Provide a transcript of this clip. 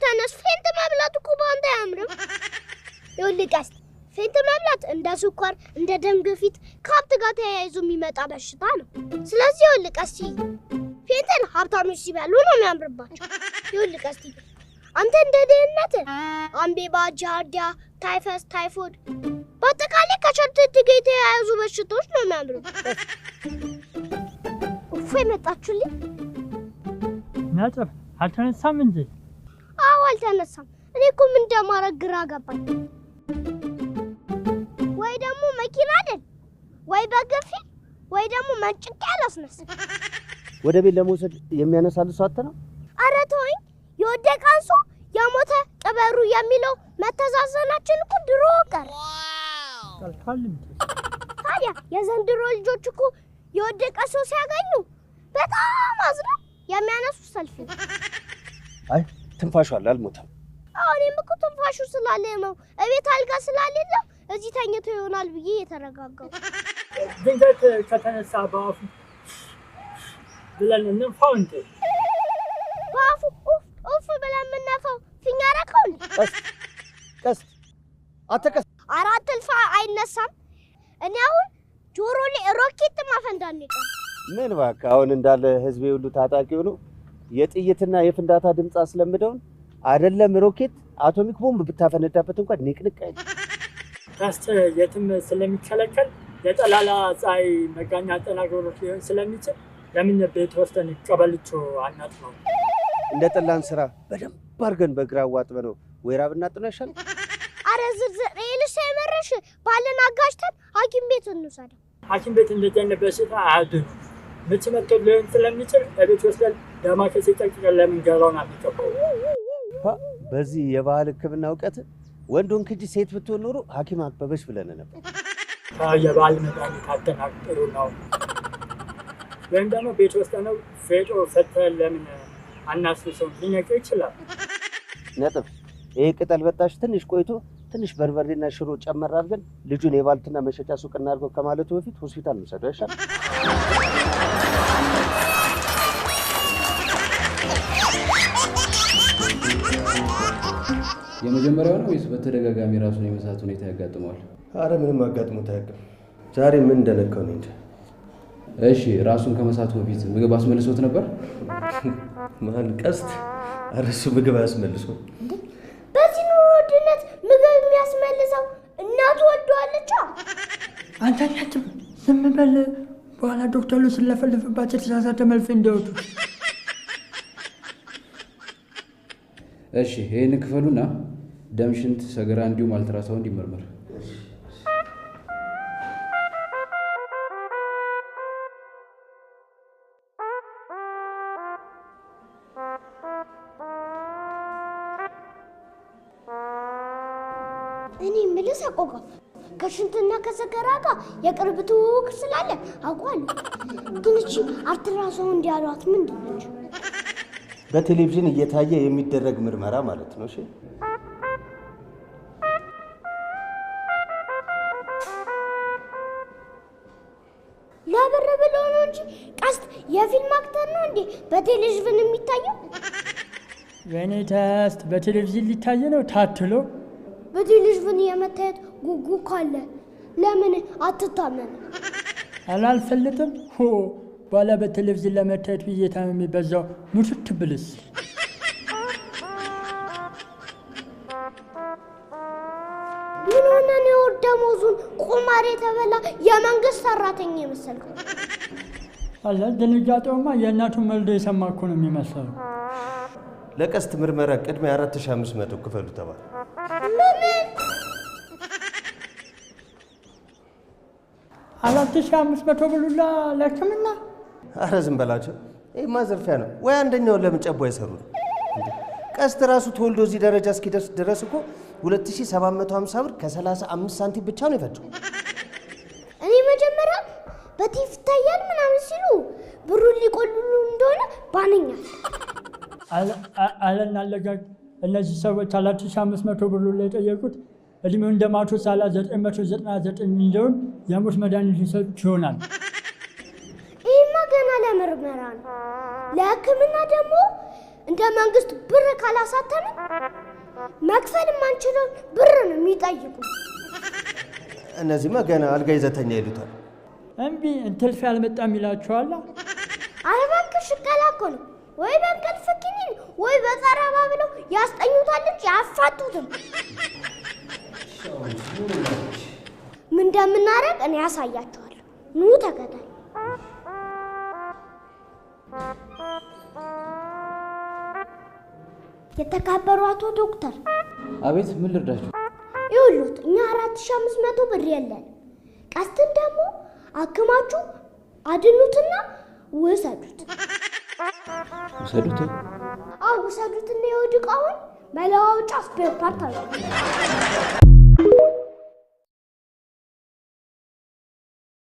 ተነስ ፌንት መብላት እኮ ባንተ አያምርም ይኸውልህ ቀስት ፌንት መብላት እንደ ስኳር እንደ ደም ግፊት ከሀብት ጋር ተያይዞ የሚመጣ በሽታ ነው ስለዚህ ይኸውልህ ቀስት ፌንትን ሀብታሞች ሲበሉ ነው የሚያምርባቸው ይኸውልህ ቀስት አንተ እንደ ድህነት አምቤባ ጃርዲያ ታይፈስ ታይፎይድ በአጠቃላይ ከቸርተት ጋር የተያያዙ በሽታዎች ነው የሚያምሩ እፎይ መጣችሁልኝ ነጥብ አልተነሳም እንጂ አዎ አልተነሳም እኔ እኮ ምን እንደማረግ ግራ ገባኝ ወይ ደግሞ መኪና አይደል ወይ በገፊ ወይ ደግሞ መንጭቅ ያላስነሳ ወደ ቤት ለመውሰድ የሚያነሳል ሰው አጥተና ኧረ ተወኝ የወደቀን ሰው የሞተ ቀበሩ የሚለው መተዛዘናችን እኮ ድሮ ቀረ ታዲያ የዘንድሮ ልጆች እኮ የወደቀ ሰው ሲያገኙ በጣም አዝነው የሚያነሱ ሰልፍ አይ ትንፋሹ አልሞተም እኔም እኮ ትንፋሹ ስላለ ነው እቤት አልጋ ስላሌለ እዚህ ተኝቶ ይሆናል ብዬ የተረጋጋው ድንገት ከተነሳ በአፉ ብለን እንፋው እንዴ በአፉ ኡፍ ብለን የምነፋው ፊኛ ረከው ቀስ አትቀስ አራት ልፋ አይነሳም እኔ አሁን ጆሮ ላይ ሮኬት ማፈንዳት ነው ምን እባክህ አሁን እንዳለ ህዝቤ ሁሉ ታጣቂው ነው የጥይትና የፍንዳታ ድምጽ አስለምደውን አይደለም ሮኬት አቶሚክ ቦምብ ብታፈነዳበት እንኳን ንቅንቅ አይደል ታስተ የትም ስለሚከለከል የጠላላ ፀሐይ መጋኛ ጠናግሮ ስለሚችል ለምን ቤት ወስደን ቀበልቾ አናጥ ነው እንደ ጠላን ስራ በደንብ አድርገን በግራ ዋጥበ ነው ወይራ ብናጥነው ይሻላል አረ ዝርዝር ይልሽ ሳይመረሽ ባለን አጋጭተን ሐኪም ቤት እንውሰደው ሐኪም ቤት እንደጀነ በሽታ አያድኑ ምች መጥቶ ሊሆን ስለሚችል ቤት ወስደን ዳማከሴ ጠቅቀን ለምን ገራውን አጥተው በዚህ የባህል ሕክምና ዕውቀት ወንዱን ክጂ ሴት ብትሆን ኖሮ ሐኪም አክበበሽ ብለን ነበር የባህል መድኃኒት አተናግሩ ነው ወይም ደግሞ ቤት ወስደነው ፌጦ ሰተን ለምን አናስሰው ሊነቀው ይችላል ነጥብ ይሄ ቅጠል በጣሽ ትንሽ ቆይቶ ትንሽ በርበሬና ሽሮ ጨመር አድርገን ልጁን የባልትና መሸጫ ሱቅ እናድርገው ከማለቱ በፊት ሆስፒታል እንሰደው ይሻላል የመጀመሪያው ነው ወይስ በተደጋጋሚ ራሱን የመሳት ሁኔታ ያጋጥመዋል? አረ ምንም አጋጥሞት አያውቅም። ዛሬ ምን እንደነካው ነው እንጂ። እሺ ራሱን ከመሳቱ በፊት ምግብ አስመልሶት ነበር? ማን ቀስት? አረ እሱ ምግብ አስመልሶ በዚህ ኑሮ ውድነት ምግብ የሚያስመልሰው እናቱ ወደዋለች። አንተኛት ዝም በል በኋላ ዶክተሩ ስለፈለፈባቸው የተሳሳተ መልፍ እንዲያወጡ። እሺ ይሄን ክፈሉና ደም፣ ሽንት፣ ሰገራ እንዲሁም አልትራሳውንድ ይመርመር። እኔ ምልስ አቆጋ ከሽንትና ከሰገራ ጋር የቅርብ ትውውቅ ስላለ አውቃለሁ። ግን እቺ አልትራሳውንድ ያሏት ምንድን ነች? በቴሌቪዥን እየታየ የሚደረግ ምርመራ ማለት ነው። እሺ ለብር ብሎ ነው እንጂ ቀስት የፊልም አክተር ነው እንዴ በቴሌቪዥን የሚታየው? የኔ ተስት በቴሌቪዥን ሊታይ ነው ታትሎ። በቴሌቪዥን የመታየት ጉጉ ካለ ለምን አትታመን? አላልፈልጥም ሆ ባላ በቴሌቪዥን ለመታየት ብዬ ታምሜ በዛው ሙትት ብልስ። ምን ሆነ ነው ደሞዙን ቁማር የተበላ የመንግስት ሰራተኛ የመሰልከው? አላ ድንጋጤውማ የእናቱን መልዶ የሰማ እኮ ነው የሚመስለው። ለቀስት ምርመራ ቅድሚያ 4500 ክፈሉ ተባለ። ምን 4500 ብሉላ ለሕክምና? አረ ዝም በላቸው። ይሄ ማዘርፊያ ነው ወይ? አንደኛውን ለምን ጨቦ አይሰሩት? ቀስት ራሱ ተወልዶ እዚህ ደረጃ እስኪደርስ ድረስ እኮ 2750 ብር ከ35 ሳንቲም ብቻ ነው የፈጀው። እኔ መጀመሪያ በቲቪ ይታያል ምናምን ሲሉ ብሩን ሊቆልሉ እንደሆነ ባነኛል። አለና አለጋግ እነዚህ ሰዎች 4500 ብር ላይ የጠየቁት እድሜው እንደ ማቱሳላ 999 እንዲሆን የሞት መድኃኒት ሊሰጡት ይሆናል። ይህማ ገና ለምርመራ ነው። ለሕክምና ደግሞ እንደ መንግስት ብር ካላሳተነ መክፈል ማንችለው ብር ነው የሚጠይቁ። እነዚህማ ገና አልጋ ይዘተኛ ይሉታል። እምቢ እንቅልፍ ያልመጣም ይላችኋል። አረባክሽ ቀላቆ ነው ወይ በእንቅልፍ ኪኒን ወይ በጠረባ ብለው ያስጠኙታል እንጂ ያፋቱትም። ምን እንደምናረግ እኔ ያሳያችኋለሁ። ኑ ተከተል። የተከበሩ አቶ ዶክተር። አቤት፣ ምን ልርዳችሁ? ይኸውልዎት እኛ 4500 ብር የለን። ቀስትን ደግሞ አክማችሁ አድኑትና ውሰዱት። ውሰዱት? አዎ ውሰዱትና የወድቃውን መለዋወጫ ስፔር ፓርት አለ።